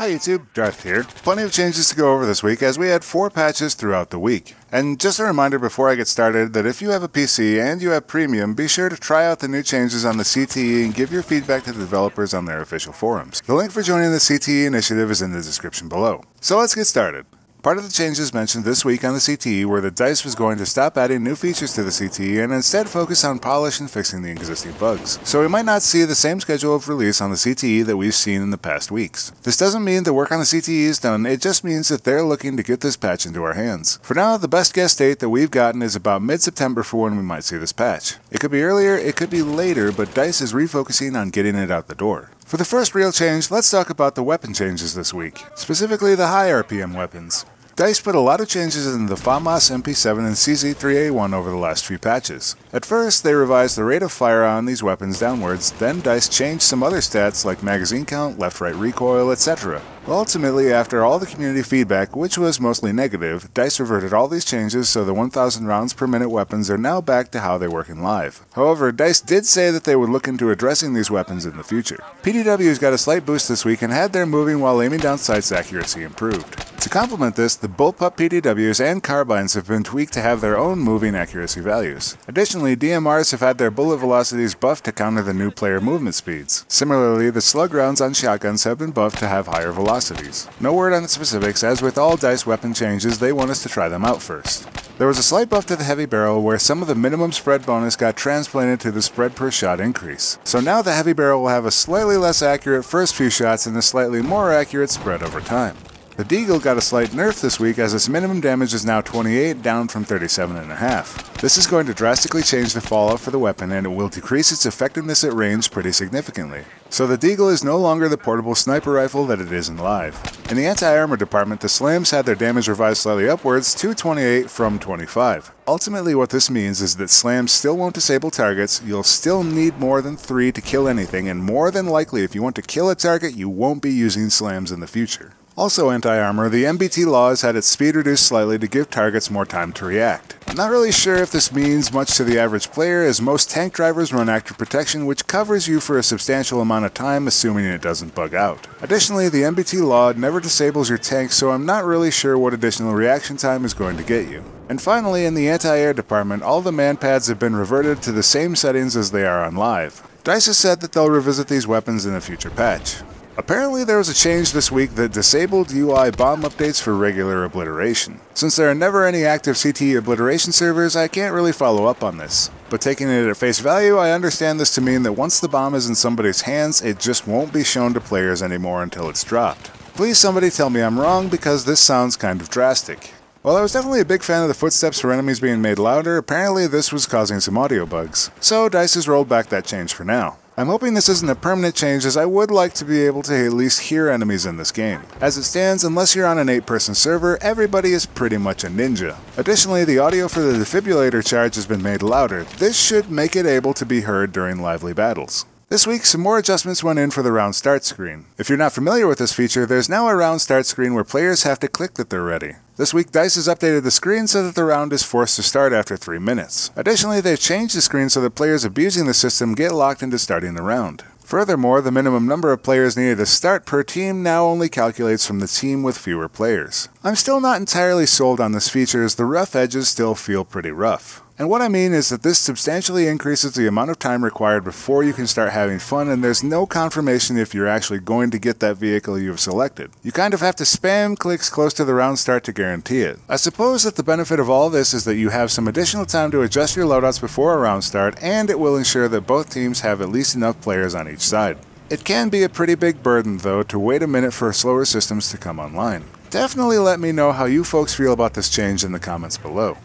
Hi YouTube, Darth here. Plenty of changes to go over this week as we had 4 patches throughout the week. And just a reminder before I get started that if you have a PC and you have Premium, be sure to try out the new changes on the CTE and give your feedback to the developers on their official forums. The link for joining the CTE initiative is in the description below. So let's get started. Part of the changes mentioned this week on the CTE were that DICE was going to stop adding new features to the CTE and instead focus on polish and fixing the existing bugs. So we might not see the same schedule of release on the CTE that we've seen in the past weeks. This doesn't mean the work on the CTE is done, it just means that they're looking to get this patch into our hands. For now, the best guess date that we've gotten is about mid-September for when we might see this patch. It could be earlier, it could be later, but DICE is refocusing on getting it out the door. For the first real change, let's talk about the weapon changes this week, specifically the high RPM weapons. DICE put a lot of changes in the FAMAS MP7 and CZ3A1 over the last few patches. At first, they revised the rate of fire on these weapons downwards, then DICE changed some other stats like magazine count, left-right recoil, etc. Ultimately, after all the community feedback, which was mostly negative, DICE reverted all these changes so the 1000 rounds per minute weapons are now back to how they work in live. However, DICE did say that they would look into addressing these weapons in the future. PDW's got a slight boost this week and had their moving while aiming down sights accuracy improved. To complement this, the bullpup PDWs and carbines have been tweaked to have their own moving accuracy values. Additionally, DMRs have had their bullet velocities buffed to counter the new player movement speeds. Similarly, the slug rounds on shotguns have been buffed to have higher velocities. No word on the specifics, as with all DICE weapon changes, they want us to try them out first. There was a slight buff to the heavy barrel where some of the minimum spread bonus got transplanted to the spread per shot increase. So now the heavy barrel will have a slightly less accurate first few shots and a slightly more accurate spread over time. The Deagle got a slight nerf this week as its minimum damage is now 28, down from 37.5. This is going to drastically change the fallout for the weapon and it will decrease its effectiveness at range pretty significantly. So the Deagle is no longer the portable sniper rifle that it is in live. In the anti-armor department, the Slams had their damage revised slightly upwards to 28 from 25. Ultimately what this means is that Slams still won't disable targets, you'll still need more than 3 to kill anything, and more than likely if you want to kill a target you won't be using Slams in the future. Also anti-armor, the MBT law has had its speed reduced slightly to give targets more time to react. I'm not really sure if this means much to the average player, as most tank drivers run active protection which covers you for a substantial amount of time assuming it doesn't bug out. Additionally, the MBT law never disables your tank, so I'm not really sure what additional reaction time is going to get you. And finally, in the anti-air department, all the manpads have been reverted to the same settings as they are on live. DICE has said that they'll revisit these weapons in a future patch. Apparently there was a change this week that disabled UI bomb updates for regular obliteration. Since there are never any active CTE obliteration servers, I can't really follow up on this. But taking it at face value, I understand this to mean that once the bomb is in somebody's hands, it just won't be shown to players anymore until it's dropped. Please somebody tell me I'm wrong, because this sounds kind of drastic. While I was definitely a big fan of the footsteps for enemies being made louder, apparently this was causing some audio bugs. So DICE has rolled back that change for now. I'm hoping this isn't a permanent change, as I would like to be able to at least hear enemies in this game. As it stands, unless you're on an 8-person server, everybody is pretty much a ninja. Additionally, the audio for the defibrillator charge has been made louder. This should make it able to be heard during lively battles. This week, some more adjustments went in for the round start screen. If you're not familiar with this feature, there's now a round start screen where players have to click that they're ready. This week, DICE has updated the screen so that the round is forced to start after 3 minutes. Additionally, they've changed the screen so that players abusing the system get locked into starting the round. Furthermore, the minimum number of players needed to start per team now only calculates from the team with fewer players. I'm still not entirely sold on this feature, as the rough edges still feel pretty rough. And what I mean is that this substantially increases the amount of time required before you can start having fun, and there's no confirmation if you're actually going to get that vehicle you've selected. You kind of have to spam clicks close to the round start to guarantee it. I suppose that the benefit of all this is that you have some additional time to adjust your loadouts before a round start, and it will ensure that both teams have at least enough players on each side. It can be a pretty big burden though to wait a minute for slower systems to come online. Definitely let me know how you folks feel about this change in the comments below.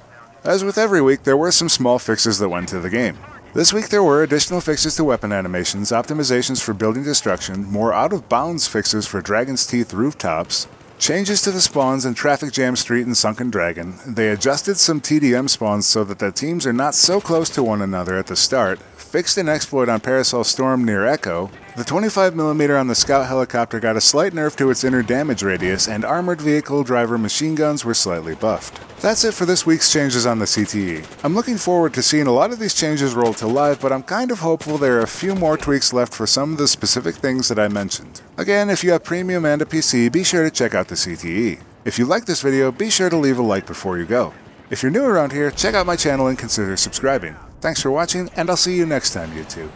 As with every week, there were some small fixes that went to the game. This week there were additional fixes to weapon animations, optimizations for building destruction, more out-of-bounds fixes for Dragon's Teeth rooftops, changes to the spawns in Traffic Jam Street and Sunken Dragon. They adjusted some TDM spawns so that the teams are not so close to one another at the start, fixed an exploit on Parasol Storm near Echo, The 25mm on the Scout helicopter got a slight nerf to its inner damage radius, and armored vehicle driver machine guns were slightly buffed. That's it for this week's changes on the CTE. I'm looking forward to seeing a lot of these changes roll to life, but I'm kind of hopeful there are a few more tweaks left for some of the specific things that I mentioned. Again, if you have Premium and a PC, be sure to check out the CTE. If you like this video, be sure to leave a like before you go. If you're new around here, check out my channel and consider subscribing. Thanks for watching, and I'll see you next time, YouTube.